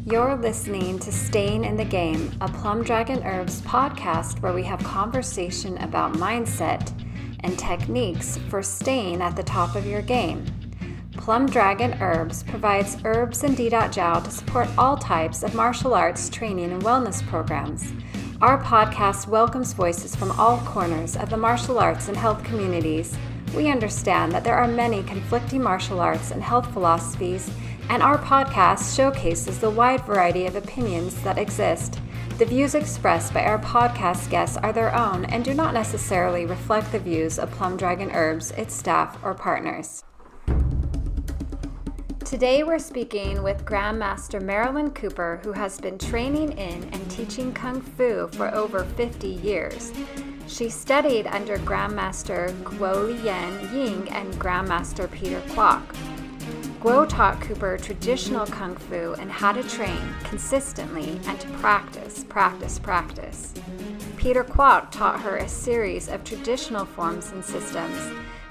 You're listening to Staying in the Game, a Plum Dragon Herbs podcast where we have conversation about mindset and techniques for staying at the top of your game. Plum Dragon Herbs provides herbs and D.Jow to support all types of martial arts training and wellness programs. Our podcast welcomes voices from all corners of the martial arts and health communities. We understand that there are many conflicting martial arts and health philosophies, and our podcast showcases the wide variety of opinions that exist. The views expressed by our podcast guests are their own and do not necessarily reflect the views of Plum Dragon Herbs, its staff, or partners. Today we're speaking with Grandmaster Marilyn Cooper, who has been training in and teaching Kung Fu for over 50 years. She studied under Grandmaster Guo Lian Ying and Grandmaster Peter Kwok. Guo taught Cooper traditional Kung Fu and how to train consistently and to practice. Peter Kwok taught her a series of traditional forms and systems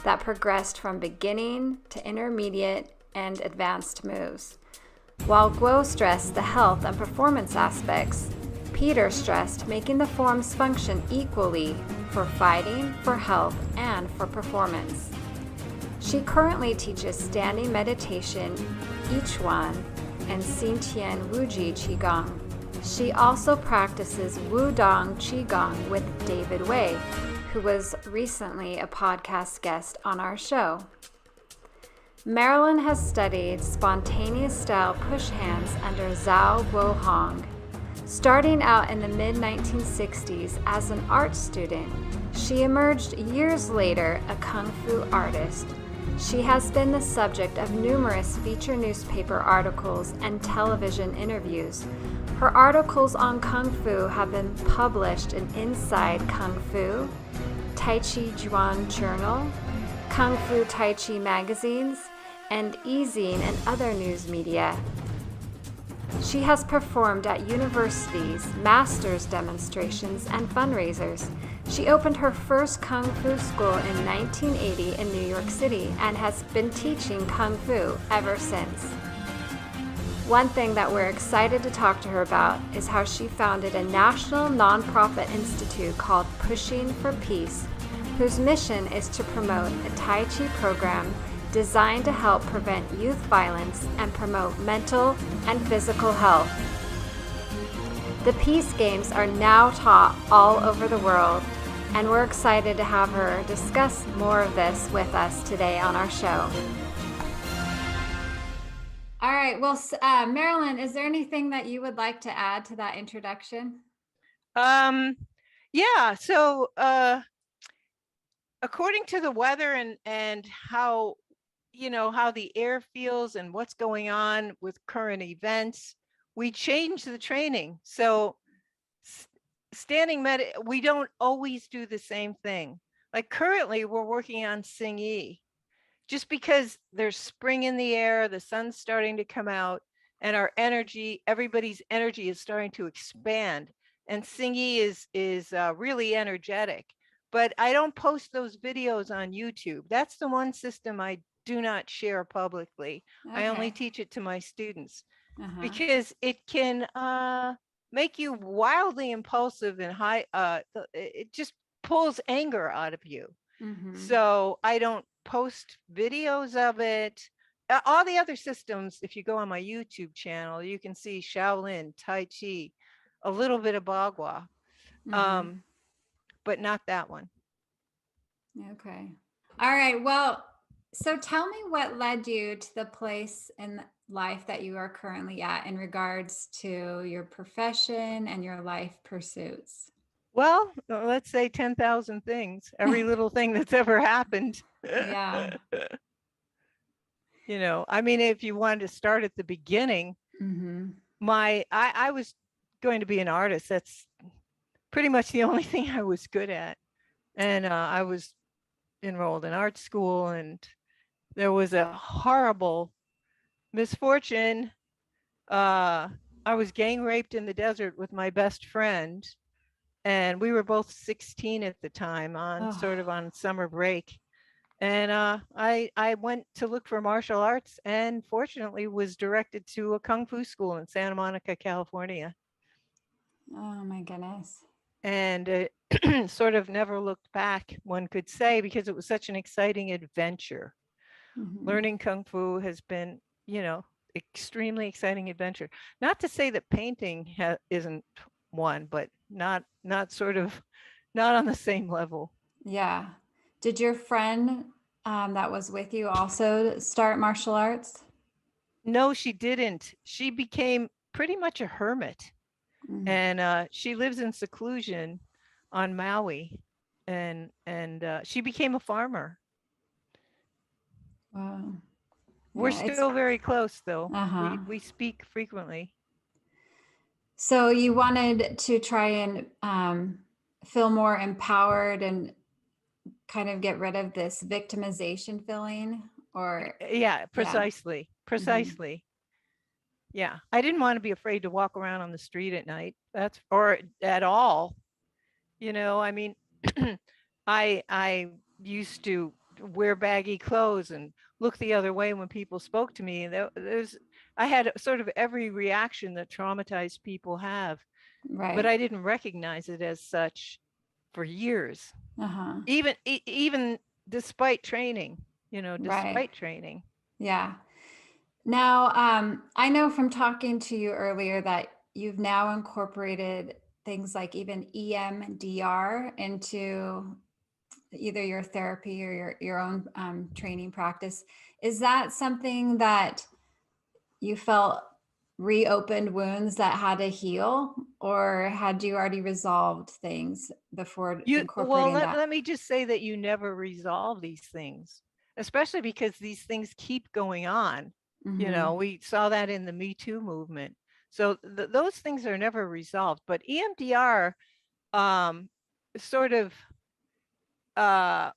that progressed from beginning to intermediate and advanced moves. While Guo stressed the health and performance aspects, Peter stressed making the forms function equally for fighting, for health, and for performance. She currently teaches standing meditation, I Chuan, and Xintian Wuji Qigong. She also practices Wudong Qigong with David Wei, who was recently a podcast guest on our show. Marilyn has studied spontaneous style push hands under Zhao Guohong. Starting out in the mid-1960s as an art student, she emerged years later a Kung Fu artist. She has been the subject of numerous feature newspaper articles and television interviews. Her articles on Kung Fu have been published in Inside Kung Fu, Tai Chi Juan Journal, Kung Fu Tai Chi magazines, and E-Zine and other news media. She has performed at universities, masters demonstrations, and fundraisers. She opened her first Kung Fu school in 1980 in New York City and has been teaching Kung Fu ever since. One thing that we're excited to talk to her about is how she founded a national nonprofit institute called Pushing for Peace, whose mission is to promote a Tai Chi program designed to help prevent youth violence and promote mental and physical health. The Peace Games are now taught all over the world, and we're excited to have her discuss more of this with us today on our show. All right, well, Marilyn, is there anything that you would like to add to that introduction? Yeah, so according to the weather and how how the air feels and what's going on with current events, we change the training. So we don't always do the same thing. Like currently we're working on Xing Yi, just because there's spring in the air, the sun's starting to come out, and everybody's energy is starting to expand. And Xing Yi is really energetic. But I don't post those videos on YouTube. That's the one system I do not share publicly. Okay. I only teach it to my students because it can make you wildly impulsive and high. It just pulls anger out of you. Mm-hmm. So I don't post videos of it. All the other systems, if you go on my YouTube channel, you can see Shaolin, Tai Chi, a little bit of Bagua, but not that one. Okay. All right. Well, so tell me what led you to the place in life that you are currently at in regards to your profession and your life pursuits. Well, let's say 10,000 things, every little thing that's ever happened. Yeah. I mean, if you wanted to start at the beginning, I was going to be an artist. That's pretty much the only thing I was good at. And I was enrolled in art school, and there was a horrible misfortune. I was gang raped in the desert with my best friend, and we were both 16 at the time on sort of on summer break. And I went to look for martial arts and fortunately was directed to a kung fu school in Santa Monica, California. Oh my goodness. And sort of never looked back, one could say, because it was such an exciting adventure. Hmm. Learning kung fu has been, you know, extremely exciting adventure. Not to say that painting isn't one, but not sort of not on the same level. Yeah. Did your friend that was with you also start martial arts? No, she didn't. She became pretty much a hermit, Mm. and she lives in seclusion on Maui, and she became a farmer. Wow. We're Yeah, it's still very close, though. uh-huh. We speak frequently. So you wanted to try and feel more empowered and kind of get rid of this victimization feeling, or Yeah, yeah. precisely, Hmm. precisely. Yeah, I didn't want to be afraid to walk around on the street at night. That's or at all. You know, I mean, I used to wear baggy clothes and look the other way when people spoke to me. There's I had sort of every reaction that traumatized people have, but Right. I didn't recognize it as such for years. Uh-huh. Even despite training, Right. despite training. Yeah. Now, I know from talking to you earlier that you've now incorporated things like even EMDR into either your therapy or your own training practice. Is that something that you felt reopened wounds that had to heal, or had you already resolved things before Well, incorporating that? let me just say that you never resolve these things, especially because these things keep going on. Mm-hmm. We saw that in the Me Too movement. So those things are never resolved. But EMDR um, sort of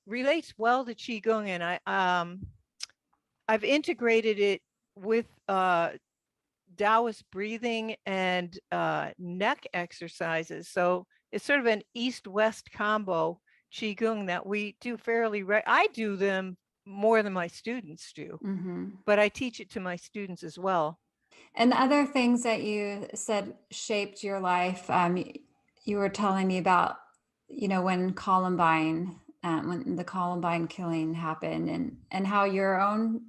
relates well to Qigong, and I've integrated it with Taoist breathing and neck exercises. So it's sort of an east-west combo qigong that we do fairly. I do them more than my students do, Mm-hmm. but I teach it to my students as well. And other things that you said shaped your life, you were telling me about, when when the Columbine killing happened, and how your own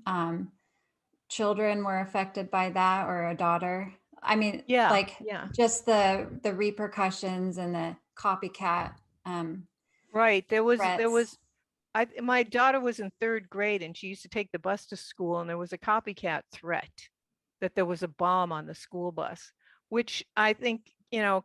children were affected by that, or a daughter. I mean, Yeah, like yeah, just the repercussions and the copycat um, right. There was threats. my daughter was in third grade and she used to take the bus to school, and there was a copycat threat that there was a bomb on the school bus, which I think,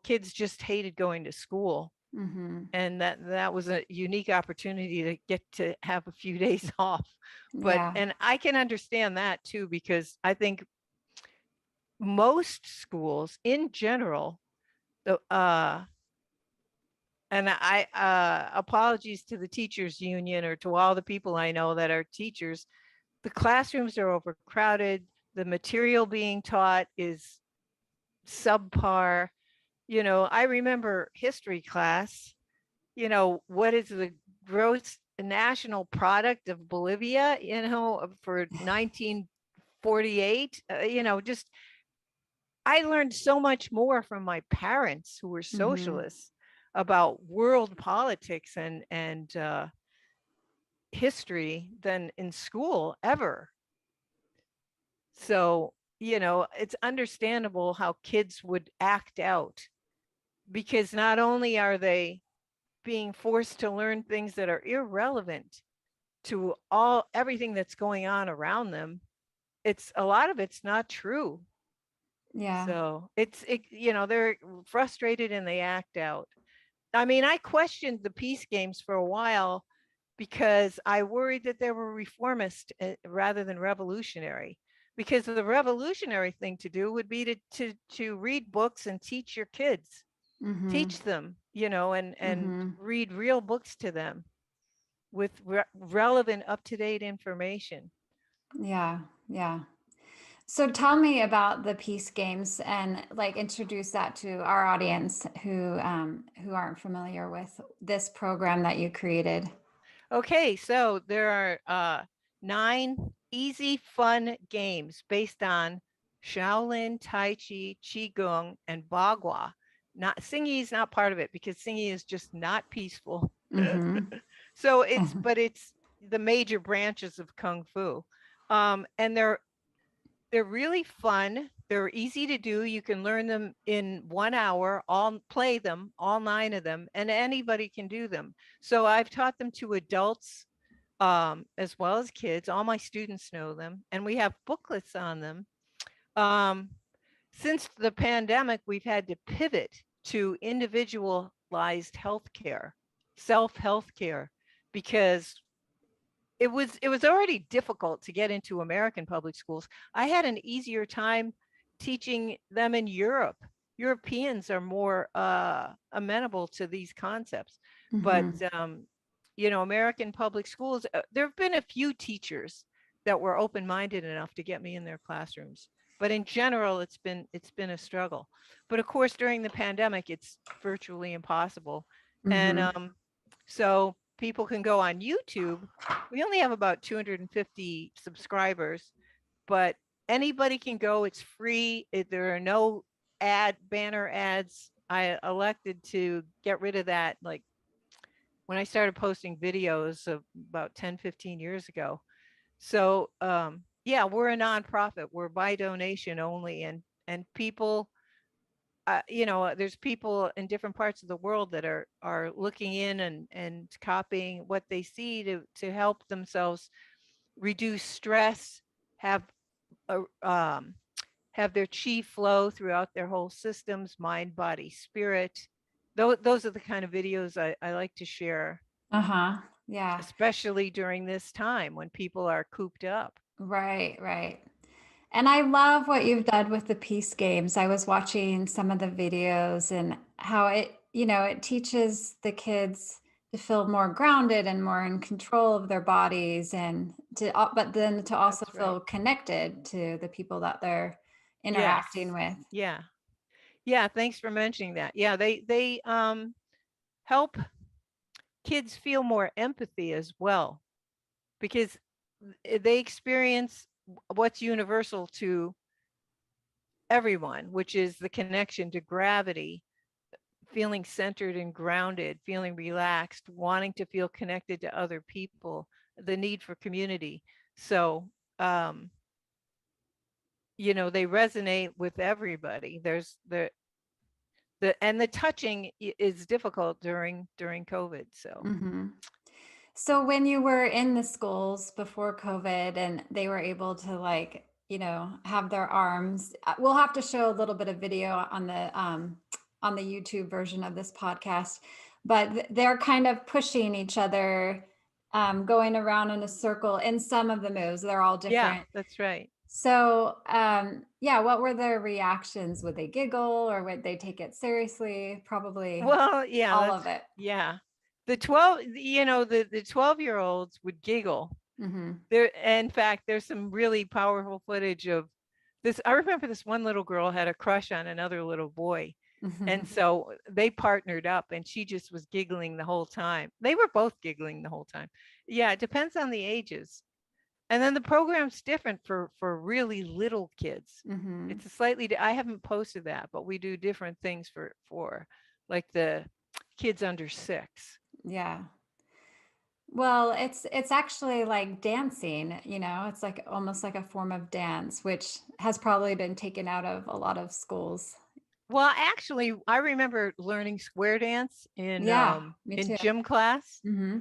kids just hated going to school. Hmm. And that was a unique opportunity to get to have a few days off. But Yeah. and I can understand that too, because I think most schools in general, the and I apologies to the teachers union or to all the people I know that are teachers, the classrooms are overcrowded, the material being taught is subpar. I remember history class. What is the gross national product of Bolivia, for 1948? Just I learned so much more from my parents who were Hmm. socialists about world politics and history than in school ever. So, it's understandable how kids would act out, because not only are they being forced to learn things that are irrelevant to all everything that's going on around them, it's a lot of it's not true. Yeah. So they're frustrated and they act out. I mean, I questioned the peace games for a while because I worried that they were reformist rather than revolutionary. Because the revolutionary thing to do would be to read books and teach your kids, Hmm. teach them, and Hmm. read real books to them with relevant, up to date information. Yeah. Yeah. So tell me about the Peace Games, and like introduce that to our audience who aren't familiar with this program that you created. Okay, so there are 9 easy, fun games based on Shaolin, Tai Chi, Qigong, and Bagua. Not Xingyi is not part of it because Xingyi is just not peaceful. Mm-hmm. So it's the major branches of Kung Fu. And they're really fun. They're easy to do. You can learn them in 1 hour, all play them, all 9 of them, and anybody can do them. So I've taught them to adults as well as kids. All my students know them, and we have booklets on them. Um, since the pandemic, we've had to pivot to individualized healthcare, self-healthcare, because it was already difficult to get into American public schools. I had an easier time teaching them in Europe. Europeans are more amenable to these concepts, but Mm-hmm. American public schools. There have been a few teachers that were open-minded enough to get me in their classrooms, but in general, it's been a struggle. But of course, during the pandemic, it's virtually impossible, and Mm-hmm. so people can go on YouTube. We only have about 250 subscribers, but anybody can go. It's free. There are no banner ads. I elected to get rid of that like when I started posting videos of about 10, 15 years ago. So yeah, we're a nonprofit. We're by donation only, and people there's people in different parts of the world that are looking in and copying what they see to help themselves reduce stress, have a, have their chi flow throughout their whole systems, mind, body, spirit. Those are the kind of videos I like to share, Uh-huh. Yeah. especially during this time when people are cooped up. Right, right. And I love what you've done with the peace games. I was watching some of the videos and how it teaches the kids to feel more grounded and more in control of their bodies and but then to also That's right. feel connected to the people that they're Yes. interacting with. Yeah. Yeah. Thanks for mentioning that. Yeah. They help kids feel more empathy as well because they experience what's universal to everyone, which is the connection to gravity, feeling centered and grounded, feeling relaxed, wanting to feel connected to other people, the need for community. So, um, they resonate with everybody. There's the touching is difficult during COVID. So, Hmm. So when you were in the schools before COVID and they were able to have their arms, we'll have to show a little bit of video on the YouTube version of this podcast, but they're kind of pushing each other, going around in a circle in some of the moves. They're all yeah, different. that's right. So, yeah, what were their reactions? Would they giggle or would they take it seriously? Probably Well, yeah, all of it. yeah. The 12, the 12-year-olds would giggle. Hmm. There, in fact, there's some really powerful footage of this. I remember this one little girl had a crush on another little boy. And so they partnered up and she just was giggling the whole time. They were both giggling the whole time. Yeah, it depends on the ages. And then the program's different for really little kids. Hmm. It's a I haven't posted that, but we do different things for like the kids under 6. Yeah. Well, it's actually like dancing, it's like almost like a form of dance, which has probably been taken out of a lot of schools. Well, actually, I remember learning square dance Yeah, me in too. gym class, Hmm.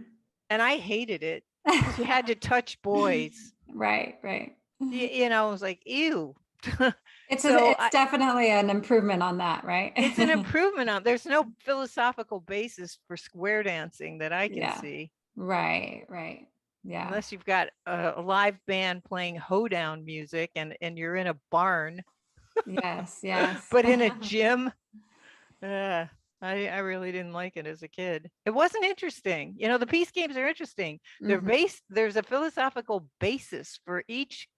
and I hated it because you had to touch boys. Right, right. I was like, ew. So It's definitely an improvement on that, right? it's an improvement on. There's no philosophical basis for square dancing that I can Yeah. see, Right, right. Yeah. unless you've got a live band playing hoedown music and you're in a barn, Yes, yes. but in a gym. Uh, I really didn't like it as a kid. It wasn't interesting. The peace games are interesting. Hmm. There's a philosophical basis for each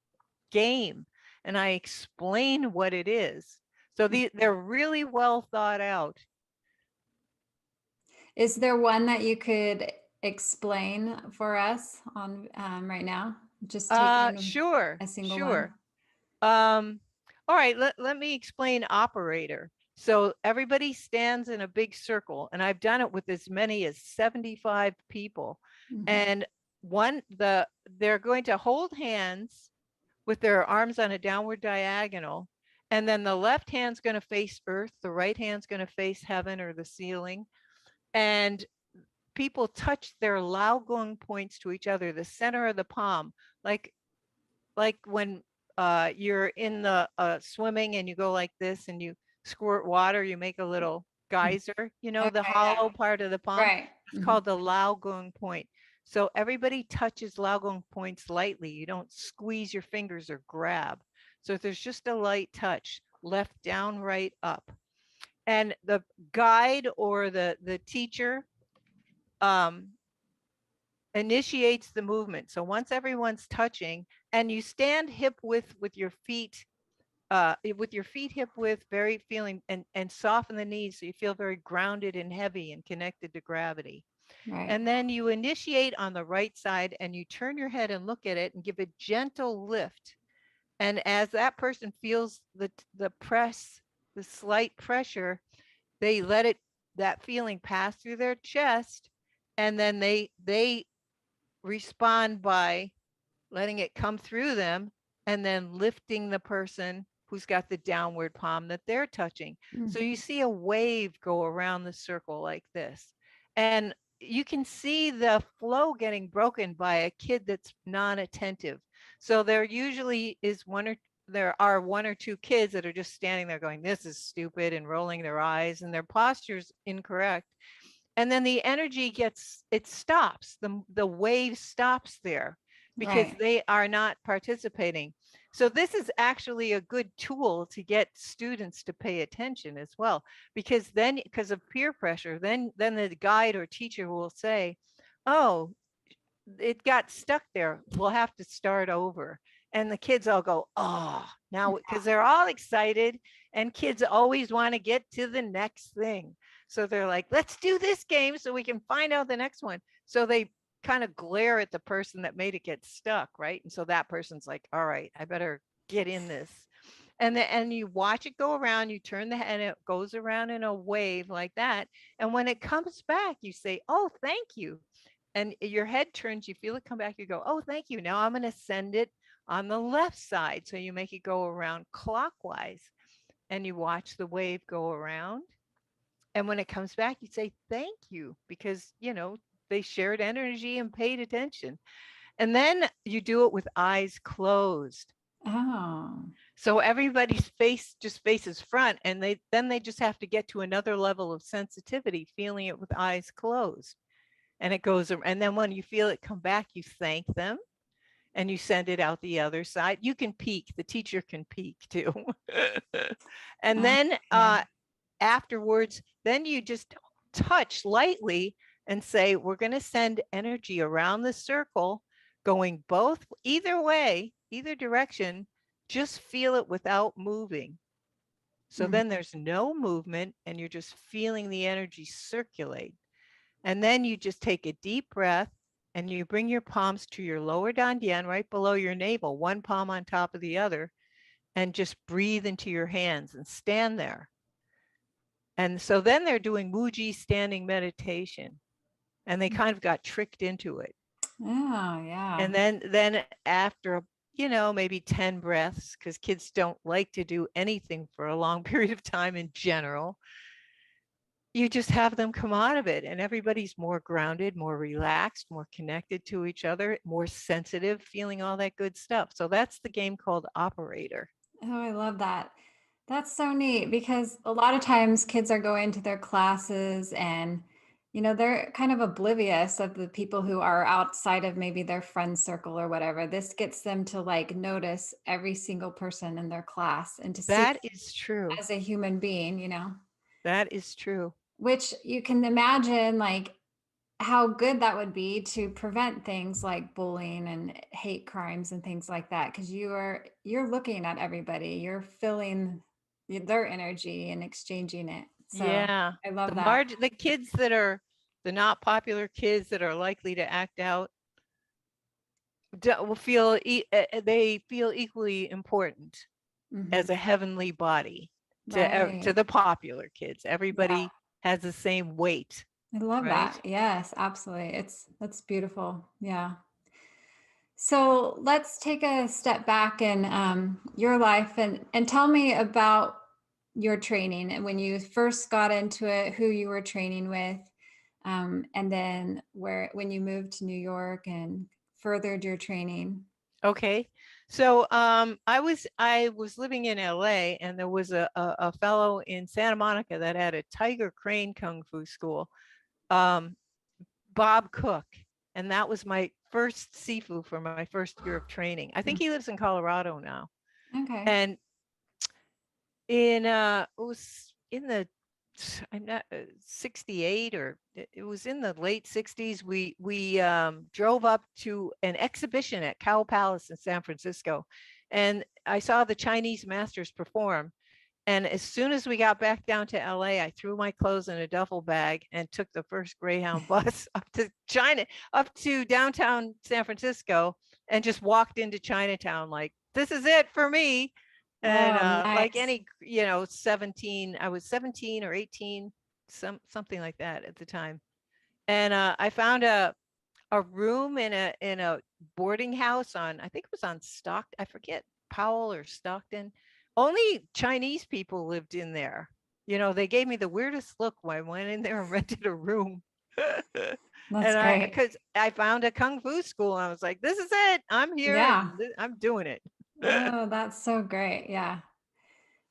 game, and I explain what it is. So they're really well thought out. Is there one that you could explain for us on right now? Just taking Sure, a single one. sure. Um, all right, let me explain operator. So everybody stands in a big circle, and I've done it with as many as 75 people. Mhm. And they're going to hold hands with their arms on a downward diagonal. And then the left hand's going to face earth, the right hand's going to face heaven or the ceiling. And people touch their Laogong points to each other, the center of the palm, like when you're in the swimming and you go like this and you squirt water, you make a little geyser, the Okay, yeah. hollow part of the palm. Right. It's called the Laogong point. So everybody touches Laogong points lightly. You don't squeeze your fingers or grab. So there's just a light touch, left down, right up. And the guide or the teacher um, initiates the movement. So once everyone's touching and you stand hip width with your feet hip width, very feeling and soften the knees so you feel very grounded and heavy and connected to gravity. Right. And then you initiate on the right side and you turn your head and look at it and give a gentle lift. And as that person feels the press, the slight pressure, they let that feeling pass through their chest, and then they respond by letting it come through them and then lifting the person who's got the downward palm that they're touching. So you see a wave go around the circle like this. And you can see the flow getting broken by a kid that's non-attentive. So there are one or two kids that are just standing there going, this is stupid, and rolling their eyes, and their posture's incorrect. And then the energy it stops, the wave stops there because Right. they are not participating. So this is actually a good tool to get students to pay attention as well, because of peer pressure, then the guide or teacher will say, oh, it got stuck there, we'll have to start over. And the kids all go, oh, now, because they're all excited, and kids always want to get to the next thing. So they're like, let's do this game so we can find out the next one. So they kind of glare at the person that made it get stuck, right? And so that person's like, all right, I better get in this. And you watch it go around, you turn the head, and it goes around in a wave like that. And when it comes back, you say, oh, thank you. And your head turns, you feel it come back, you go, oh, thank you. Now I'm going to send it on the left side. So you make it go around clockwise, and you watch the wave go around. And when it comes back, you say, thank you, because, they shared energy and paid attention. And then you do it with eyes closed. Oh. So everybody's face just faces front, and they just have to get to another level of sensitivity, feeling it with eyes closed. And it goes, and then when you feel it come back, you thank them and you send it out the other side. You can peek, the teacher can peek too. And then Okay. afterwards, then you just touch lightly and say, we're going to send energy around the circle, going either way, either direction, just feel it without moving. So then there's no movement, and you're just feeling the energy circulate. And then you just take a deep breath, and you bring your palms to your lower dantian, right below your navel, one palm on top of the other, and just breathe into your hands and stand there. And so then they're doing Muji standing meditation, and they kind of got tricked into it. Oh, yeah. And then after, maybe 10 breaths, because kids don't like to do anything for a long period of time in general, you just have them come out of it, and everybody's more grounded, more relaxed, more connected to each other, more sensitive, feeling all that good stuff. So that's the game called Operator. Oh, I love that. That's so neat because a lot of times kids are going to their classes and, they're kind of oblivious of the people who are outside of maybe their friend circle or whatever. This gets them to like notice every single person in their class and to see That is true. as a human being, That is true. which you can imagine like how good that would be to prevent things like bullying and hate crimes and things like that because you're looking at everybody, you're feeling their energy and exchanging it. So Yeah. I love that. The kids that are the not popular kids that are likely to act out will they feel equally important Mhm. as a heavenly body to Right. the popular kids. Yeah. Everybody has the same weight, I love right? that. Yes, absolutely. That's beautiful. Yeah. So let's take a step back in your life and tell me about your training and when you first got into it, who you were training with, and then where when you moved to New York and furthered your training. Okay. So I was living in LA, and there was a fellow in Santa Monica that had a Tiger Crane Kung Fu school, um, Bob Cook. And that was my first Sifu for my first year of training. I think he lives in Colorado now. Okay. And it was in the I'm not 68, or it was in the late 60s. We drove up to an exhibition at Cow Palace in San Francisco, and I saw the Chinese masters perform. And as soon as we got back down to LA, I threw my clothes in a duffel bag and took the first Greyhound bus up to downtown San Francisco, and just walked into Chinatown like, this is it for me. And Oh, like nice. any, 17, I was 17 or 18, something like that at the time. And I found a room in a boarding house on, I think it was on Stockton, I forget, Powell or Stockton. Only Chinese people lived in there. They gave me the weirdest look when I went in there and rented a room. That's And great. because I found a kung fu school, and I was like, this is it. I'm here Yeah. and I'm doing it. Oh, that's so great. Yeah.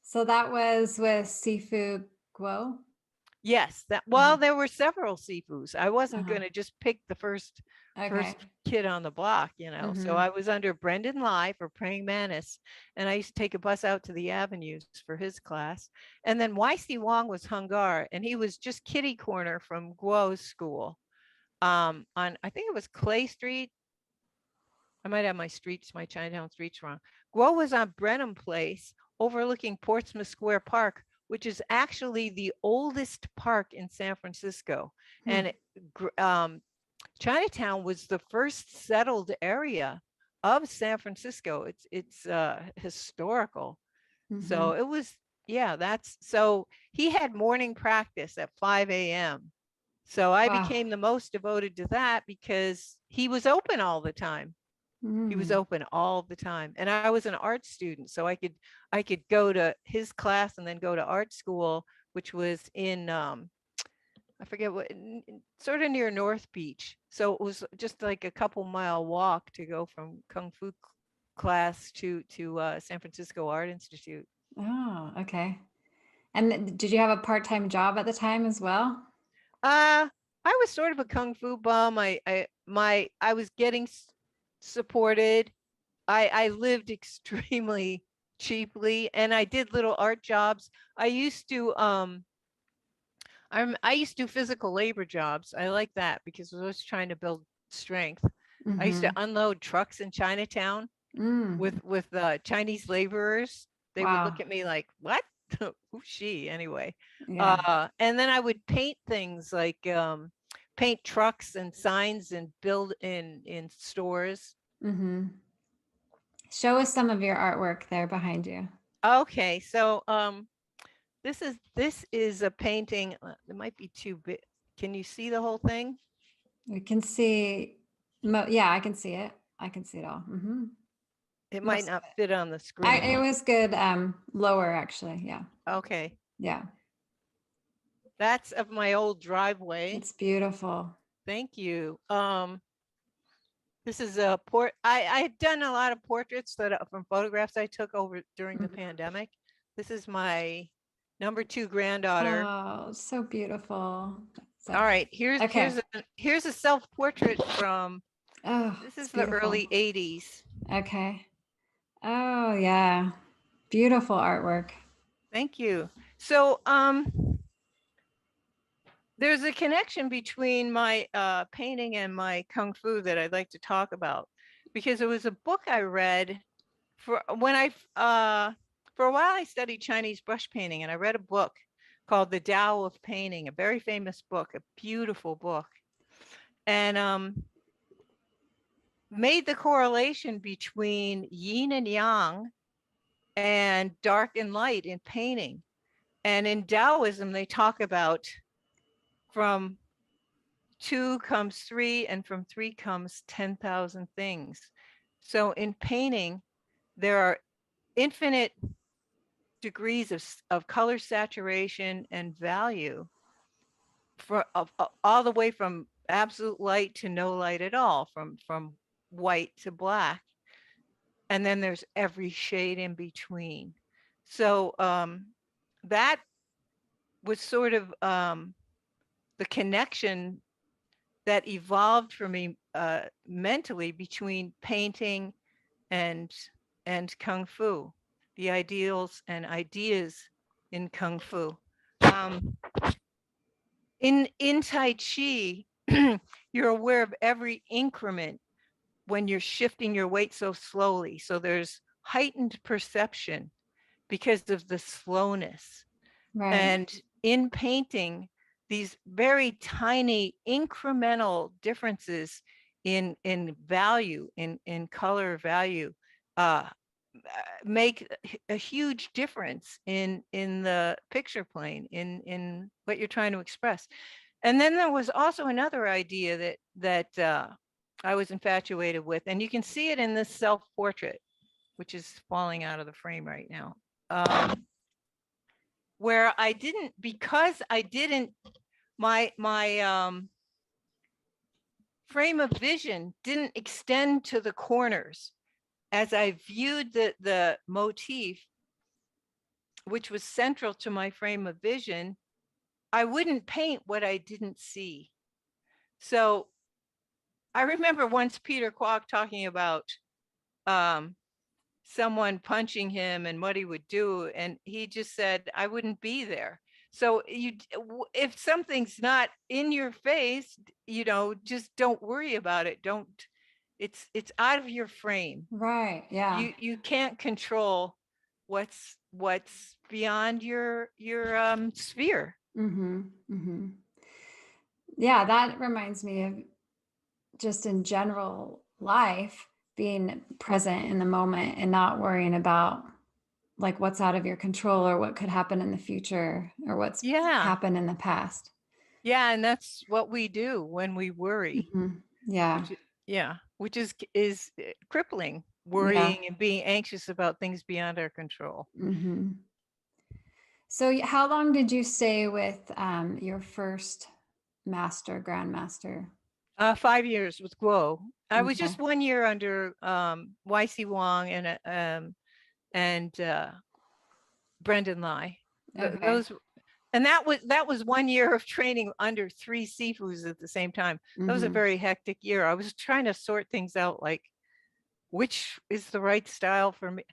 So that was with Sifu Guo. Yes, Uh-huh. well, there were several Sifus. I wasn't Uh-huh. going to just pick the first Okay. kid on the block. So Mm-hmm. I was under Brendan Lai for Praying Mantis, and I used to take a bus out to the avenues for his class. And then YC Wong was Hungar, and he was just kitty corner from Guo's school. On, I think it was Clay Street. I might have my Chinatown streets wrong. Guo was on Brenham Place, overlooking Portsmouth Square Park, which is actually the oldest park in San Francisco. Hmm. And Chinatown was the first settled area of San Francisco. It's historical. Mm-hmm. So it was, yeah, so he had morning practice at 5 a.m. So I Wow. became the most devoted to that because he was open all the time. He was Mm. open all the time. And I was an art student, so I could go to his class and then go to art school, which was in I forget what, sort of near North Beach. So it was just like a couple-mile walk to go from Kung Fu class to San Francisco Art Institute. Oh, okay. And did you have a part-time job at the time as well? Uh, I was sort of a Kung Fu bum. I was getting supported. I lived extremely cheaply, and I did little art jobs. I used to do physical labor jobs. I like that because I was trying to build strength. I used to Mm-hmm. unload trucks in Chinatown Mm. with Chinese laborers. They would Wow. look at me like, "What? Who's she?" Anyway. Yeah. And then I would paint things like paint trucks and signs and build in stores. Mm-hmm. Show us some of your artwork there behind you. Okay, so this is a painting. It might be too big. Can you see the whole thing? We can see, yeah, I can see it. I can see it all. Mm-hmm. It might Most of not it. fit on the screen. It was good. Lower actually. Yeah. Okay, Yeah. that's of my old driveway. It's beautiful. Thank you. This is a I had done a lot of portraits from photographs I took over during the Mhm. pandemic. This is my number 2 granddaughter. Oh, so beautiful. All So, right, here's okay. here's a self-portrait from, Oh, this it's is the beautiful. early 80s. Okay. Oh, yeah. Beautiful artwork. Thank you. So there's a connection between my painting and my kung fu that I'd like to talk about, because it was a book I read for a while. I studied Chinese brush painting, and I read a book called The Tao of Painting, a very famous book, a beautiful book. And made the correlation between yin and yang and dark and light in painting. And in Taoism, they talk about from 2 comes 3, and from 3 comes 10,000 things. So in painting, there are infinite degrees of color saturation and value for all the way from absolute light to no light at all, from white to black. And then there's every shade in between. So that was sort of the connection that evolved for me mentally between painting and kung fu, the ideals and ideas in kung fu. In Tai Chi, you're aware of every increment when you're shifting your weight so slowly. So there's heightened perception because of the slowness. Right. And in painting, these very tiny incremental differences in value, in color value, make a huge difference in the picture plane, in what you're trying to express. And then there was also another idea that I was infatuated with, and you can see it in this self-portrait, which is falling out of the frame right now. Where I didn't, because I didn't, my frame of vision didn't extend to the corners. As I viewed the motif, which was central to my frame of vision, I wouldn't paint what I didn't see. So I remember once Peter Kwok talking about someone punching him and what he would do, and he just said, I wouldn't be there. So if something's not in your face, just don't worry about it. Don't, it's out of your frame. Right. Yeah. You can't control what's beyond your sphere. Mm-hmm. Mm-hmm. Yeah, that reminds me of just in general life, being present in the moment and not worrying about like what's out of your control or what could happen in the future or what's happened in the past. Yeah, and that's what we do when we worry. Mm-hmm. Yeah. Which is crippling, worrying and being anxious about things beyond our control. Mm-hmm. So how long did you stay with your first grandmaster? 5 years with Guo. I was just 1 year under YC Wong and Brendan Lai. Those, and that was 1 year of training under 3 Sifus at the same time. That was a very hectic year. I was trying to sort things out, like which is the right style for me.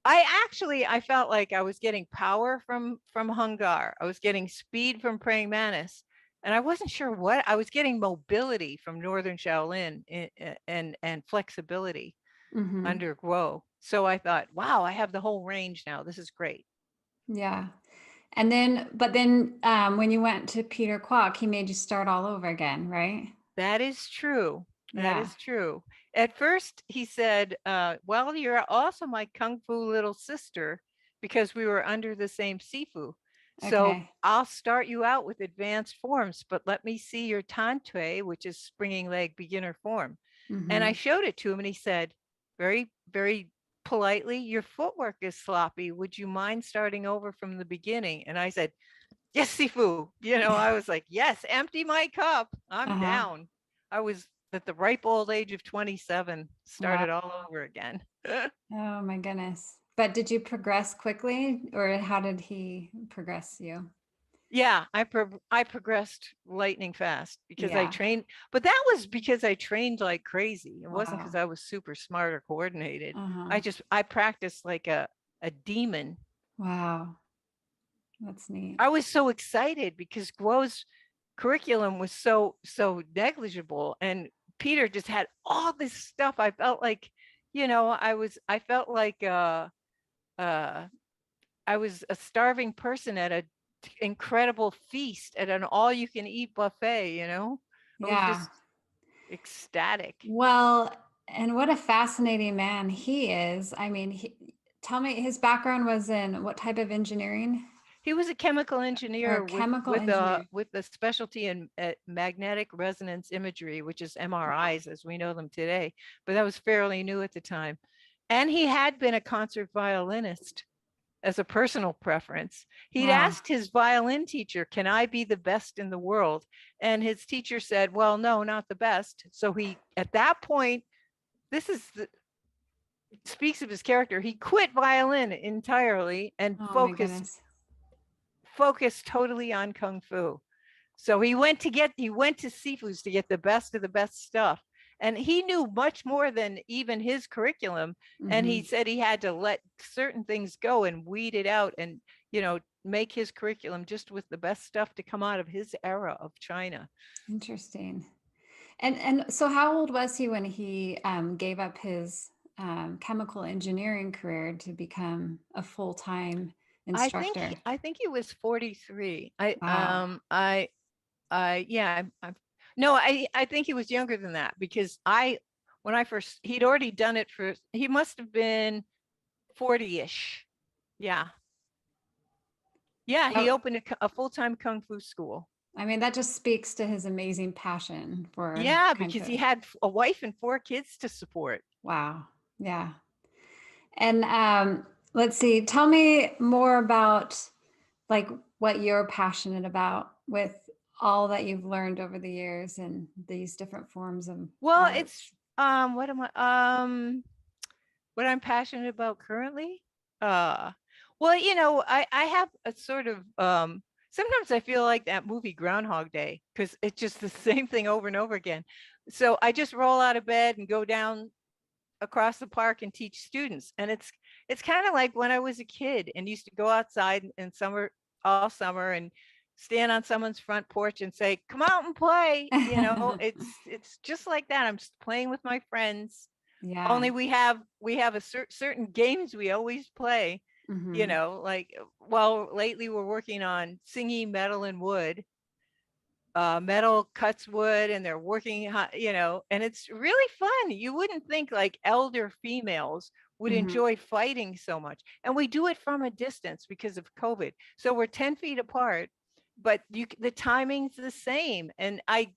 I felt like I was getting power from Hung Gar. I was getting speed from Praying Mantis. And I wasn't sure what. I was getting mobility from Northern Shaolin and flexibility under Guo. So I thought, wow, I have the whole range now. This is great. Yeah. And then, but then when you went to Peter Kwok, he made you start all over again, right? That is true. That is true. At first, he said, well, you're also my Kung Fu little sister, because we were under the same Sifu. So I'll start you out with advanced forms, but let me see your Tan Tui, which is springing leg beginner form. And I showed it to him, and he said, very, very politely, your footwork is sloppy. Would you mind starting over from the beginning? And I said, yes, Sifu. I was like, yes, empty my cup. I'm down. I was at the ripe old age of 27, started all over again. Oh my goodness. But did you progress quickly, or how did he progress you? Yeah, I progressed lightning fast because I trained, but that was because I trained like crazy. It wasn't because I was super smart or coordinated. I practiced like a demon. Wow. That's neat. I was so excited because Guo's curriculum was so negligible, and Peter just had all this stuff. I felt like, I felt like I was a starving person at incredible feast at an all-you-can-eat buffet. It was Yeah. just ecstatic. Well, and what a fascinating man he is. I mean, tell me, his background was in what type of engineering He was a chemical or engineer with chemical with a engineering? with a specialty in magnetic resonance imagery, which is Wow. MRIs as we know them today. But that was fairly new at the time. And he had been a concert violinist as a personal preference. He'd Wow. asked his violin teacher, "Can I be the best in the world?" And his teacher said, "Well, no, not the best." So he, at that point, this is speaks of his character. He quit violin entirely and Oh my focused goodness. focused totally on kung fu. So he went to Sifu's to get the best of the best stuff. And he knew much more than even his curriculum. And he Hmm. said he had to let certain things go and weed it out and, make his curriculum just with the best stuff to come out of his era of China. Interesting. And so how old was he when he gave up his chemical engineering career to become a full-time I think instructor? I think he was 43. Wow. Yeah, no, I think he was younger than that because when I first, he'd already done it he must have been 40-ish. Yeah. Yeah, he Oh, opened a full-time kung fu school. I mean, that just speaks to his amazing passion for Yeah, kung because fu. he had a wife and 4 kids to support. Wow. Yeah. And let's see, tell me more about like what you're passionate about with all that you've learned over the years and these different forms of Well, it's arts. what I'm passionate about currently. Uh well, I have a sort of sometimes I feel like that movie Groundhog Day because it's just the same thing over and over again. So I just roll out of bed and go down across the park and teach students. And it's kind of like when I was a kid and used to go outside in summer, all summer, and stand on someone's front porch and say, "Come out and play." It's just like that. I'm just playing with my friends. Yeah. Only we have a certain games we always play. Hmm. Like, well, lately we're working on singing metal and wood. Metal cuts wood and they're working, and it's really fun. You wouldn't think like elder females would Hmm. enjoy fighting so much. And we do it from a distance because of COVID. So we're 10 feet apart, but the timing's the same. And I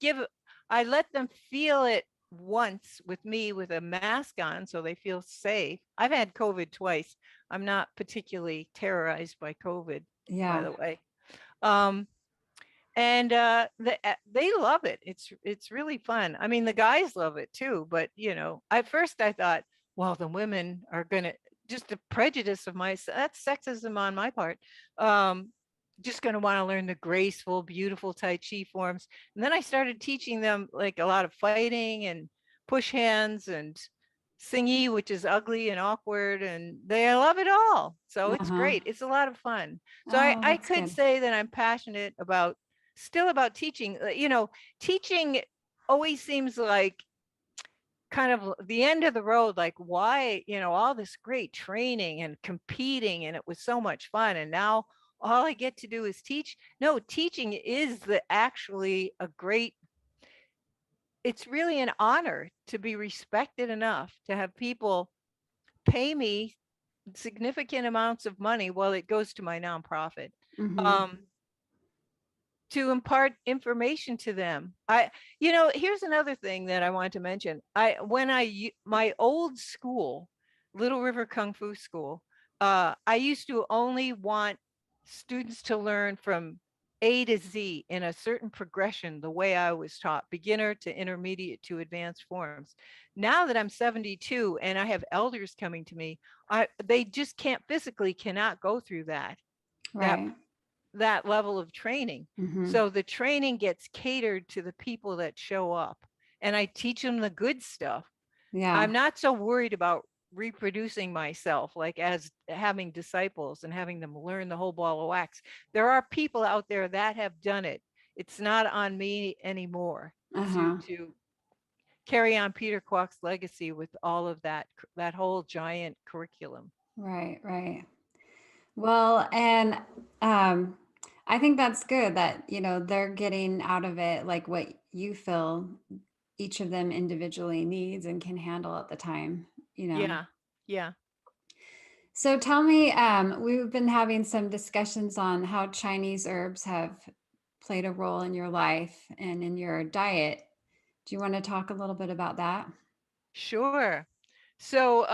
let them feel it once with me with a mask on so they feel safe. I've had COVID twice. I'm not particularly terrorized by COVID, by Yeah. the way. Um, and they love it. It's really fun. I mean, the guys love it too. But at first I thought, well, the women are gonna, just the prejudice of that's sexism on my part. Um, just gonna want to learn the graceful, beautiful Tai Chi forms. And then I started teaching them like a lot of fighting and push hands and singy, which is ugly and awkward, and they love it all. So it's Uh-huh. great. It's a lot of fun. So I, Oh, I that's could good. say that I'm passionate about still about teaching. Teaching always seems like kind of the end of the road. Like, why, all this great training and competing, and it was so much fun. And now all I get to do is teach. No, teaching is actually a great, it's really an honor to be respected enough to have people pay me significant amounts of money while it goes to my nonprofit. Hmm. Um, to impart information to them. Here's another thing that I wanted to mention. My old school, Little River Kung Fu School, I used to only want students to learn from A to Z in a certain progression, the way I was taught, beginner to intermediate to advanced forms. Now that I'm 72 and I have elders coming to me, they just cannot go through that Right. that level of training. Hmm. So the training gets catered to the people that show up, and I teach them the good stuff. Yeah. I'm not so worried about reproducing myself, like as having disciples and having them learn the whole ball of wax. There are people out there that have done it. It's not on me anymore to Uh-huh. carry on Peter Kwok's legacy with all of that whole giant curriculum. Right, right. Well, and um, I think that's good that, they're getting out of it like what you feel each of them individually needs and can handle at the time, you know. Yeah. Yeah. So tell me, we've been having some discussions on how Chinese herbs have played a role in your life and in your diet. Do you want to talk a little bit about that? Sure. So,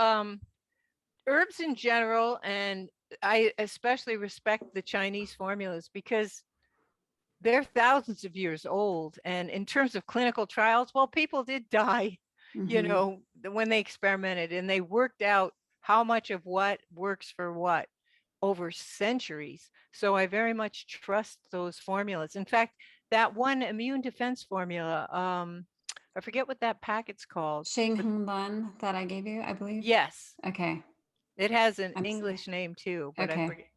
herbs in general, and I especially respect the Chinese formulas because they're thousands of years old. And in terms of clinical trials, well, people did die, Mm-hmm. when they experimented, and they worked out how much of what works for what over centuries. So I very much trust those formulas. In fact, that one immune defense formula, I forget what that packet's called, Sheng but Hung Lun that I gave you, I believe. yes, Okay. it has an I'm English name too, but I okay. forget.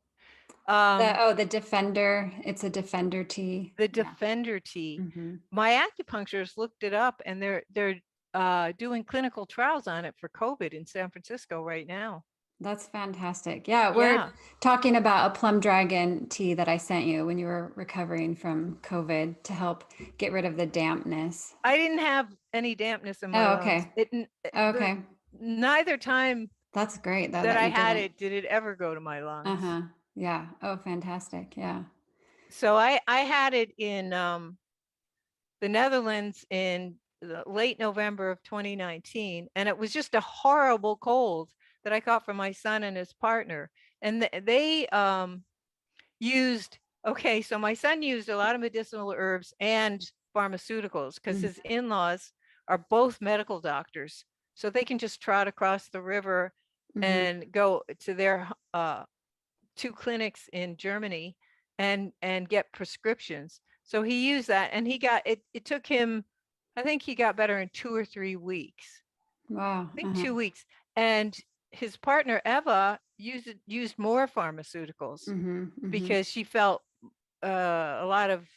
Um, The Defender. It's a Defender tea. the Yeah. Defender tea. Mm-hmm. My acupuncturist looked it up, and they're doing clinical trials on it for COVID in San Francisco right now. That's fantastic. Yeah, we're Yeah, talking about a plum dragon tea that I sent you when you were recovering from COVID to help get rid of the dampness. I didn't have any dampness in my Oh, lungs. okay. The Okay. neither time That's great though that that I you had didn't. it did it ever go to my lungs. Uh-huh. Yeah. Oh, fantastic. Yeah. So I had it in the Netherlands in the late November of 2019, and it was just a horrible cold that I caught from my son and his partner. And they used, okay, so my son used a lot of medicinal herbs and pharmaceuticals because his in-laws are both medical doctors. So they can just trot across the river Mm-hmm. and go to their two clinics in Germany and get prescriptions. So he used that, and he got it. It took him, I think he got better in 2 or 3 weeks. Wow. I think Uh-huh. 2 weeks. And his partner Eva used more pharmaceuticals Mm-hmm. Mm-hmm. because she felt a lot of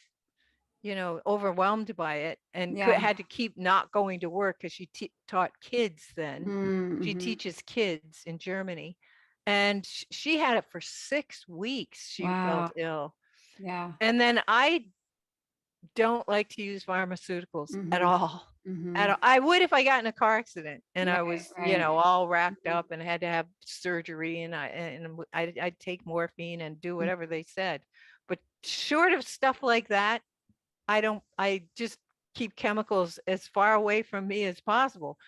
overwhelmed by it, and Yeah. had to keep not going to work because she taught kids then. She Mm-hmm. teaches kids in Germany, and she had it for 6 weeks. She felt Wow. ill. Yeah. And then I don't like to use pharmaceuticals at Mm-hmm. all. Mm-hmm. I would if I got in a car accident and I Right, was, right. all racked Mhm. up and had to have surgery, and I'd take morphine and do whatever they said. But short of stuff like that, I just keep chemicals as far away from me as possible.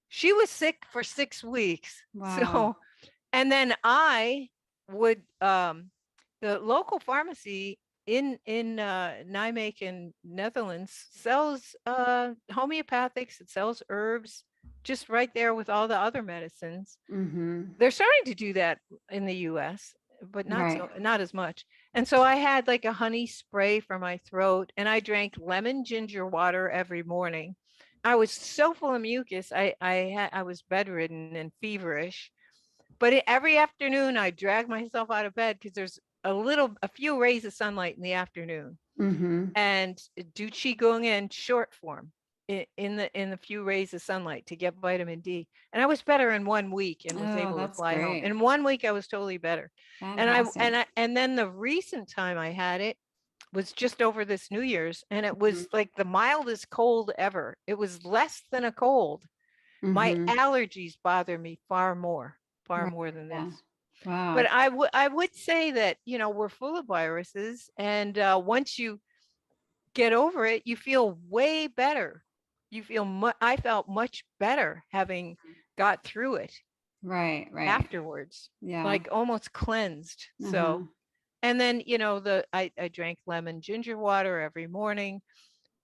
She was sick for 6 weeks. Wow. So, and then I would, the local pharmacy in Nijmegen, Netherlands, sells homeopathics. It sells herbs just right there with all the other medicines. Mm-hmm. They're starting to do that in the US, but Right. not as much. And so I had like a honey spray for my throat, and I drank lemon ginger water every morning. I was so full of mucus. I was bedridden and feverish. But every afternoon I drag myself out of bed because there's a few rays of sunlight in the afternoon, Mm-hmm. and do qigong in short form in the few rays of sunlight to get vitamin D. And I was better in 1 week and was Oh, able to that's fly home. great. In 1 week I was totally better. Fantastic. And then the recent time I had it was just over this New Year's, and it Mm-hmm. was like the mildest cold ever. It was less than a cold. My Mm-hmm. allergies bother me far Right. more than Yeah. this. But Wow. I would say that, we're full of viruses, and once you get over it, you feel way better. I felt much better having got through it Right, right. afterwards, Yeah. like almost cleansed. Uh-huh. So, and then, I drank lemon ginger water every morning.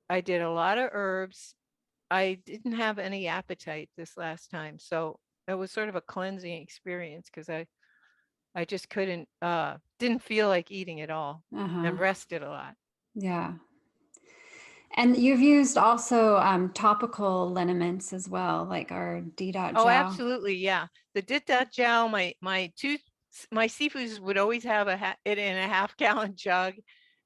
I did a lot of herbs. I didn't have any appetite this last time. So it was sort of a cleansing experience because I just didn't feel like eating at all, Uh-huh. and rested a lot. Yeah. And you've used also topical liniments as well, like our D. Oh, Jiao. absolutely. Yeah. The dit dat gel, my Sifus would always have it in a half-gallon jug.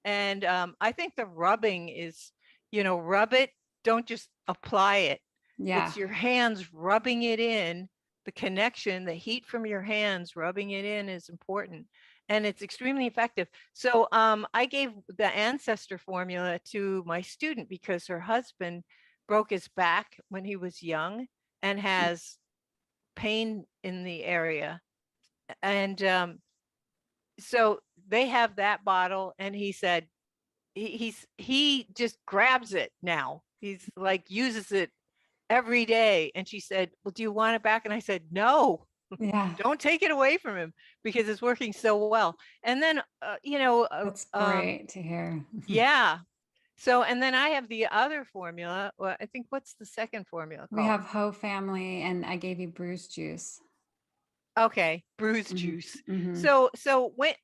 And I think the rubbing is, rub it, don't just apply it. Yeah. It's your hands rubbing it in. The connection, the heat from your hands rubbing it in is important. and it's extremely effective. So I gave the ancestor formula to my student because her husband broke his back when he was young and has pain in the area. And so they have that bottle, and he said he just grabs it now. He's like uses it every day. And she said, well, do you want it back? And I said, no, Yeah. don't take it away from him because it's working so well. And then, That's great to hear. yeah. So, and then I have the other formula. Well, I think what's the second formula We called? have Ho Family, and I gave you Bruce juice. Okay, bruise Hmm. juice. Hmm. So when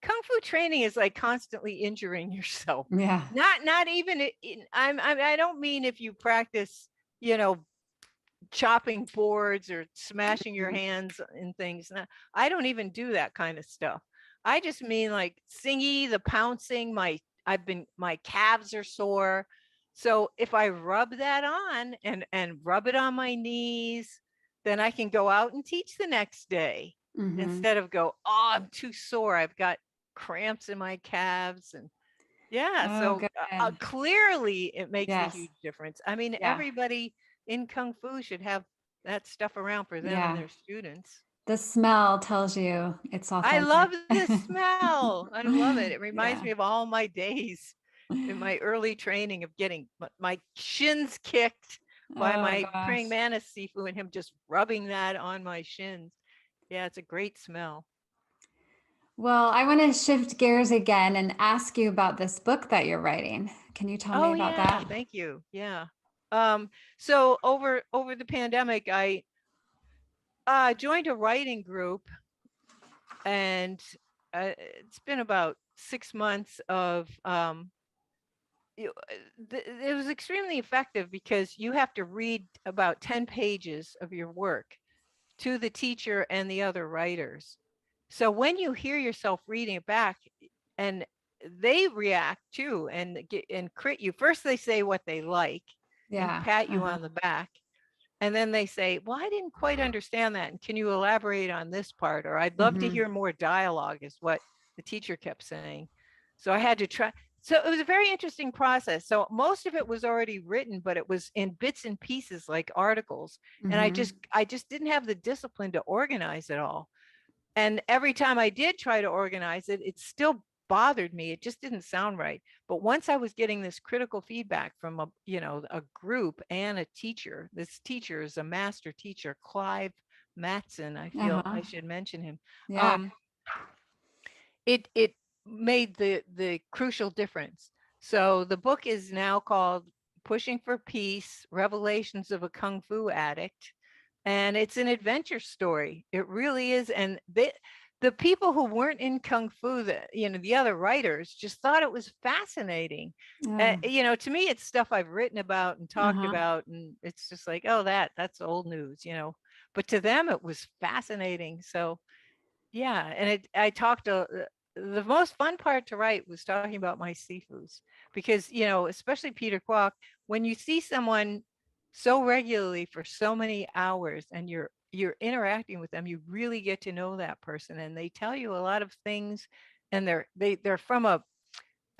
kung fu training is like constantly injuring yourself. Yeah. Not even I don't mean if you practice, you know, chopping boards or smashing your Mhm. hands in things. I don't even do that kind of stuff. I just mean like singy, the pouncing, my calves are sore. So if I rub that on and rub it on my knees, then I can go out and teach the next day Mhm. instead of go, oh, I'm too sore. I've got cramps in my calves. And yeah, Oh, so good. clearly it makes a Yes. huge difference. I mean, Yeah. everybody in Kung Fu should have that stuff around for them and Yeah. their students. The smell tells you it's I authentic. love the smell. I love it. It reminds Yeah. me of all my days in my early training of getting my shins kicked by Oh my praying gosh. mantis Sifu and him just rubbing that on my shins. Yeah, it's a great smell. Well, I want to shift gears again and ask you about this book that you're writing. Can you tell me Oh about yeah, that? thank you. Yeah. So over the pandemic, I joined a writing group, and it's been about 6 months of it was extremely effective because you have to read about 10 pages of your work to the teacher and the other writers. So when you hear yourself reading it back, and they react too and crit you, first they say what they like and Yeah. pat you Uh-huh. on the back. And then they say, well, I didn't quite understand that. And can you elaborate on this part? Or I'd love to Hmm. hear more dialogue, is what the teacher kept saying. So I had to try. So it was a very interesting process. So most of it was already written, but it was in bits and pieces like articles. And Hmm. I just didn't have the discipline to organize it all. And every time I did try to organize it, it still bothered me. It just didn't sound right. But once I was getting this critical feedback from a group and a teacher, this teacher is a master teacher, Clive Matson. I feel Uh-huh. I should mention him. Yeah. Um, it made the crucial difference. So the book is now called Pushing for Peace: Revelations of a Kung Fu Addict, and it's an adventure story. It really is. And the people who weren't in Kung Fu, the other writers, just thought it was fascinating. Oh. To me, it's stuff I've written about and talked Uh-huh. about, and it's just like, oh, that's old news. But to them, it was fascinating. So yeah, and I talked the most fun part to write was talking about my Sifus, because especially Peter Kwok, when you see someone so regularly for so many hours and you're interacting with them, you really get to know that person, and they tell you a lot of things, and they're from a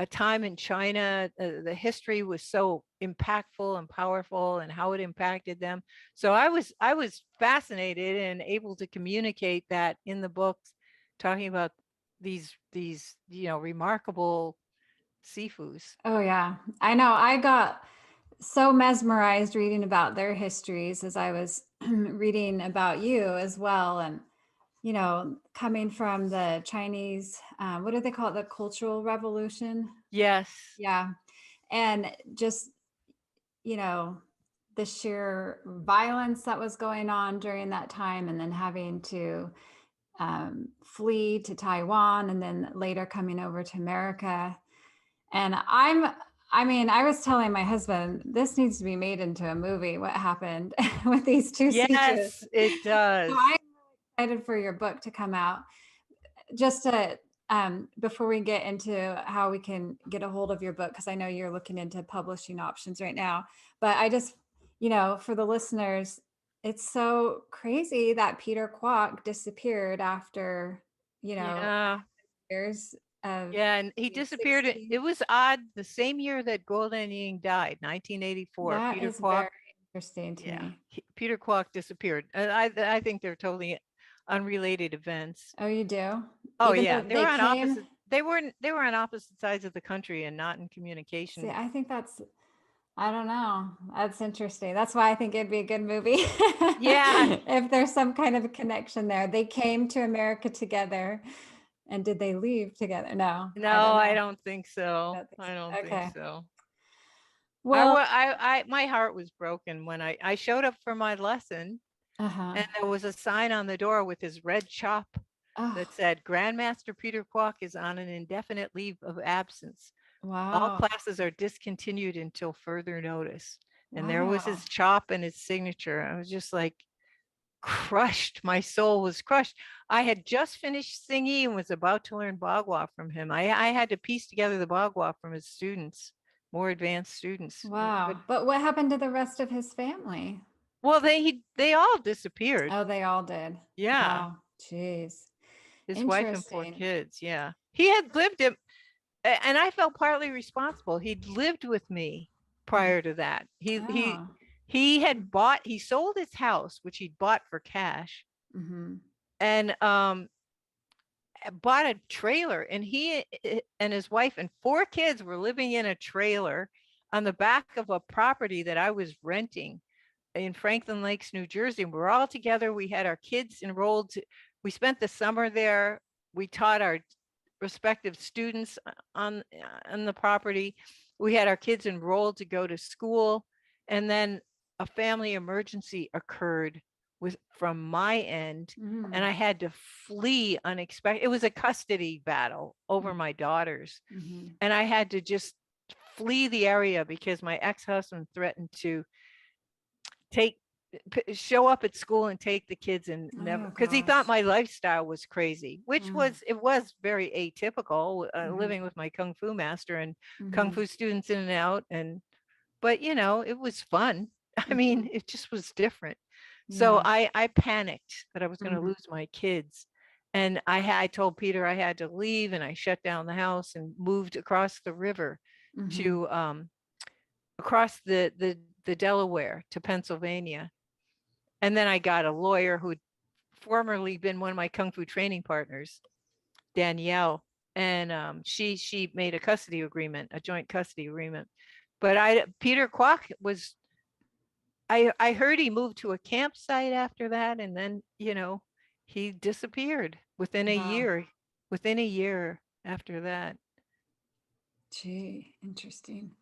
time in China. The history was so impactful and powerful, and how it impacted them. So I was fascinated and able to communicate that in the books, talking about these remarkable Sifus. Oh yeah. I know. I got so mesmerized reading about their histories as I was reading about you as well. And, coming from the Chinese, what do they call it? The Cultural Revolution. Yes. Yeah. And just, you know, the sheer violence that was going on during that time, and then having to flee to Taiwan, and then later coming over to America. And I was telling my husband, this needs to be made into a movie, what happened with these two teachers. Yes, it So does. I'm excited for your book to come out. Just to, before we get into how we can get a hold of your book, because I know you're looking into publishing options right now, but I just, for the listeners, it's so crazy that Peter Kwok disappeared after, Yeah. years of Yeah. And he being disappeared. 60. It was odd. The same year that Golden Ying died, 1984, That Peter is Kwok. very interesting to Yeah. me. Peter Kwok disappeared. And I think they're totally unrelated events. Oh, you do? Oh Even though yeah. They were they on came, opposite. They were on opposite sides of the country and not in see, communication. I think that's, I don't know. That's interesting. That's why I think it'd be a good movie. Yeah. If there's some kind of a connection there. They came to America together, and did they leave together? No, I No, don't I know. don't think I so. don't think I don't so. think Okay. so. Well, My heart was broken when I showed up for my lesson uh-huh. and there was a sign on the door with his red chop Oh, that said Grandmaster Peter Kwok is on an indefinite leave of absence. All wow. classes are discontinued until further notice. And there was Wow. his chop and his signature. I was just like crushed. My soul was crushed. I had just finished singing and was about to learn Bagua from him. I had to piece together the Bagua from his students, more advanced students. But Wow. But what happened to the rest of his family? well, they all disappeared. Oh, they all did. Yeah, Wow. Jeez. his wife and four Interesting. kids. Yeah, he had lived it, and I felt partly responsible. He'd lived with me Mhm. prior to that. Oh. He had bought. He sold his house, which he'd bought for cash, Hmm. and bought a trailer. And he and his wife and four kids were living in a trailer on the back of a property that I was renting in Franklin Lakes, New Jersey. We're all together. We had our kids enrolled. We spent the summer there. We taught our respective students on the property. We had our kids enrolled to go to school, and then a family emergency occurred with from my end, and Mm. I had to flee unexpected. It was a custody battle over my daughters, Mm-hmm. and I had to just flee the area because my ex-husband threatened to take show up at school and take the kids and never Oh because he thought gosh. my lifestyle was crazy, which Mm. was it was very atypical, Mm-hmm. living with my kung fu master and kung Mm-hmm. fu students in and out. And but it was fun. I Mm-hmm. mean, it just was different. So Yeah. I panicked that I was going to Mm-hmm. lose my kids, and I told Peter I had to leave, and I shut down the house and moved across the river Mm-hmm. to across the Delaware to Pennsylvania. And then I got a lawyer who'd formerly been one of my kung fu training partners, Danielle, and she made a custody agreement, a joint custody agreement. But Peter Kwok was I heard he moved to a campsite after that, and then he disappeared within a Wow. year. Within a year after that. Gee, interesting.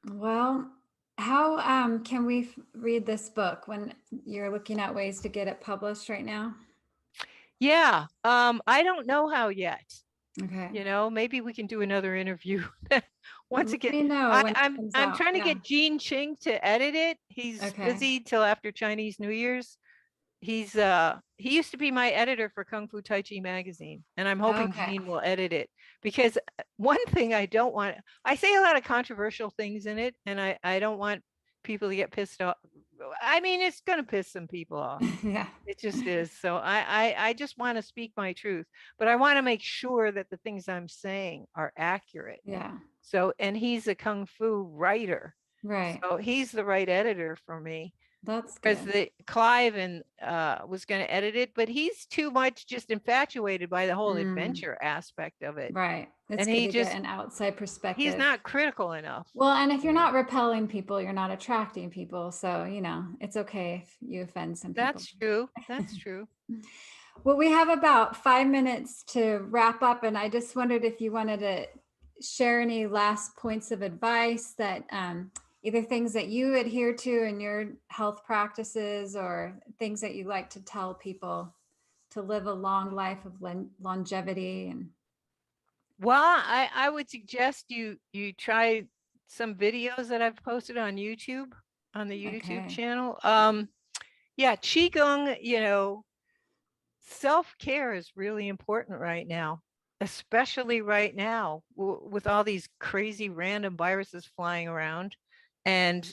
Well, how can we read this book when you're looking at ways to get it published right now? Yeah, I don't know how yet. Okay. Maybe we can do another interview once Let again. me know when it comes I'm out. trying to Yeah. get Gene Ching to edit it. He's Okay. busy till after Chinese New Year's. He used to be my editor for Kung Fu Tai Chi magazine, and I'm hoping Okay. Gene will edit it because one thing I don't want, I say a lot of controversial things in it, and I don't want people to get pissed off. I mean, it's going to piss some people off. Yeah. It just is. So I just want to speak my truth, but I want to make sure that the things I'm saying are accurate. Yeah. So, and he's a kung fu writer, Right. so he's the right editor for me. That's Whereas good. the Clive and was going to edit it, but he's too much just infatuated by the whole Mm, adventure aspect of it, right. It's and good to get an outside he's perspective. not critical enough. Well, and if you're You know, not repelling people, you're not attracting people. So, it's okay if you offend some people. that's true. That's true. Well, we have about 5 minutes to wrap up, and I just wondered if you wanted to share any last points of advice that either things that you adhere to in your health practices or things that you like to tell people to live a long life of longevity and Well, I would suggest you try some videos that I've posted on YouTube, on the YouTube okay. channel. Yeah, qigong, self-care is really important right now, especially right now with all these crazy random viruses flying around, and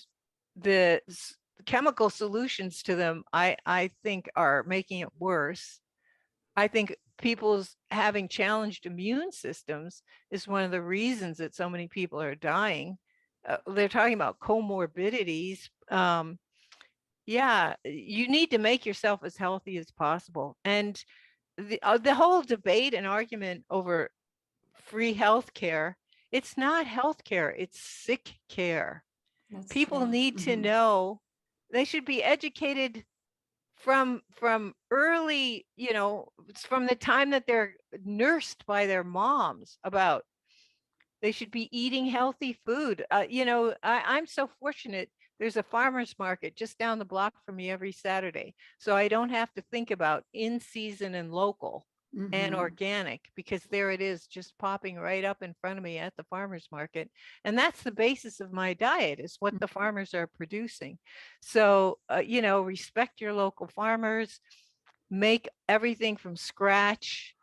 the chemical solutions to them I think are making it worse. I think people's having challenged immune systems is one of the reasons that so many people are dying. They're talking about comorbidities. Yeah, you need to make yourself as healthy as possible. And the whole debate and argument over free health care, it's not health care, it's sick care. That's People true. need to know, they should be educated from early, from the time that they're nursed by their moms about they should be eating healthy food. I'm so fortunate. There's a farmer's market just down the block from me every Saturday. So I don't have to think about in season and local and organic, because there it is, just popping right up in front of me at the farmer's market. And that's the basis of my diet, is what the farmers are producing. So, respect your local farmers, make everything from scratch,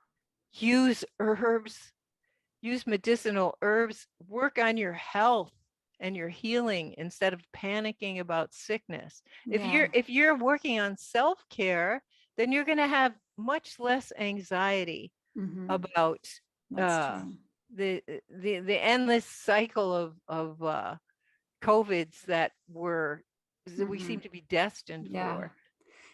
use herbs, use medicinal herbs, work on your health and your healing instead of panicking about sickness. Yeah. If you're working on self-care, then you're going to have much less anxiety about That's uh, true. the endless cycle of COVIDs that we seem to be destined Yeah. for.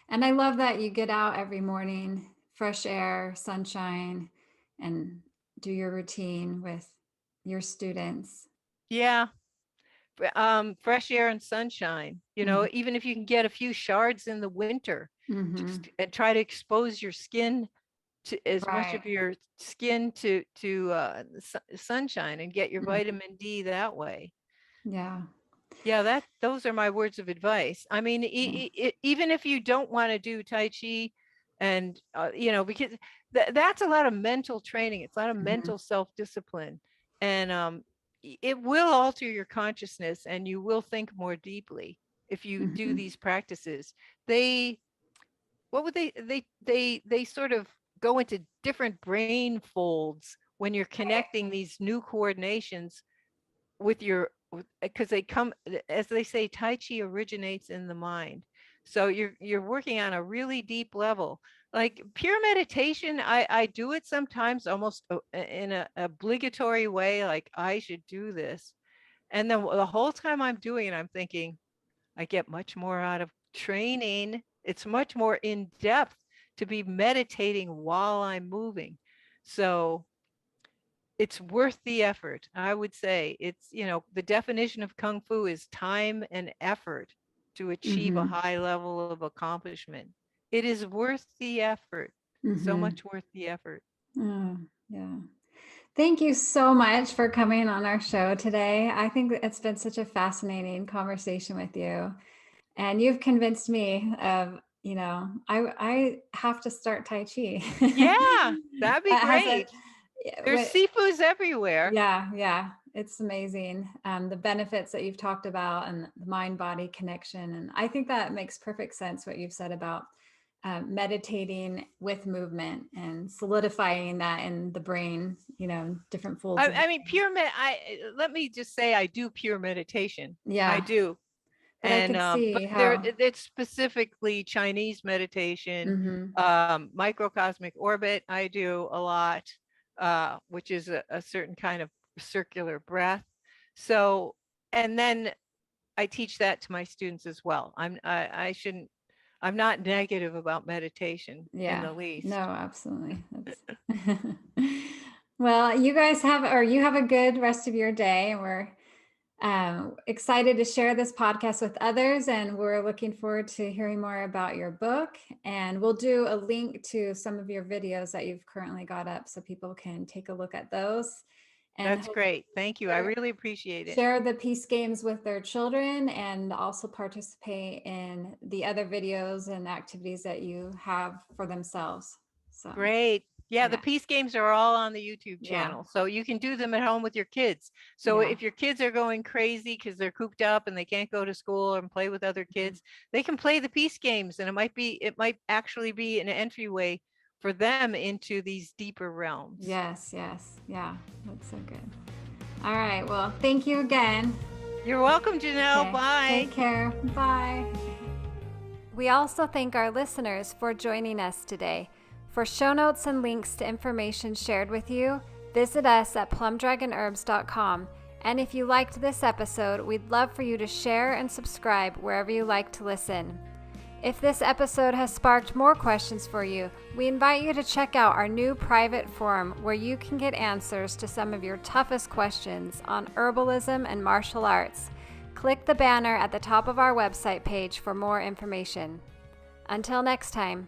And I love that you get out every morning, fresh air, sunshine, and do your routine with your students. Yeah. Fresh air and sunshine, even if you can get a few shards in the winter, just and try to expose your skin to as much Right. of your skin to sunshine, and get your vitamin D that way. Yeah. Yeah, those are my words of advice. I mean, even if you don't want to do Tai Chi, and because that's a lot of mental training. It's a lot of mental self-discipline, and it will alter your consciousness, and you will think more deeply if you do these practices. They what would they sort of go into different brain folds when you're connecting these new coordinations with your, because they come, as they say, Tai Chi originates in the mind. So you're working on a really deep level. Like pure meditation, I do it sometimes almost in an obligatory way, like I should do this. And then the whole time I'm doing it, I'm thinking, I get much more out of training. It's much more in depth to be meditating while I'm moving. So it's worth the effort. I would say it's, the definition of Kung Fu is time and effort to achieve a high level of accomplishment. It is worth the effort. So much worth the effort. Oh, yeah. Thank you so much for coming on our show today. I think it's been such a fascinating conversation with you. And you've convinced me of, I have to start Tai Chi. Yeah, that'd be That has a, great. There's Sifus everywhere. yeah, it's amazing. The benefits that you've talked about and the mind-body connection. And I think that makes perfect sense what you've said about meditating with movement and solidifying that in the brain, different folds. I mean, let me just say, I do pure meditation. Yeah. I do. But I could see but how it's specifically Chinese meditation, microcosmic orbit. I do a lot, which is a certain kind of circular breath. So, and then I teach that to my students as well. I'm not negative about meditation in the least. No, absolutely. Well, you have a good rest of your day, and we're excited to share this podcast with others, and we're looking forward to hearing more about your book. And we'll do a link to some of your videos that you've currently got up so people can take a look at those. And that's great. Thank you. I really appreciate it. Share the peace games with their children, and also participate in the other videos and activities that you have for themselves. So great. Yeah, the peace games are all on the YouTube channel. So you can do them at home with your kids. So if your kids are going crazy because they're cooped up and they can't go to school and play with other kids, they can play the peace games, and it might actually be an entryway for them into these deeper realms. Yes. Yeah, that's so good. All right. Well, thank you again. You're welcome, Janelle. Okay. Bye. Take care. Bye. We also thank our listeners for joining us today. For show notes and links to information shared with you, visit us at plumdragonherbs.com. And if you liked this episode, we'd love for you to share and subscribe wherever you like to listen. If this episode has sparked more questions for you, we invite you to check out our new private forum where you can get answers to some of your toughest questions on herbalism and martial arts. Click the banner at the top of our website page for more information. Until next time.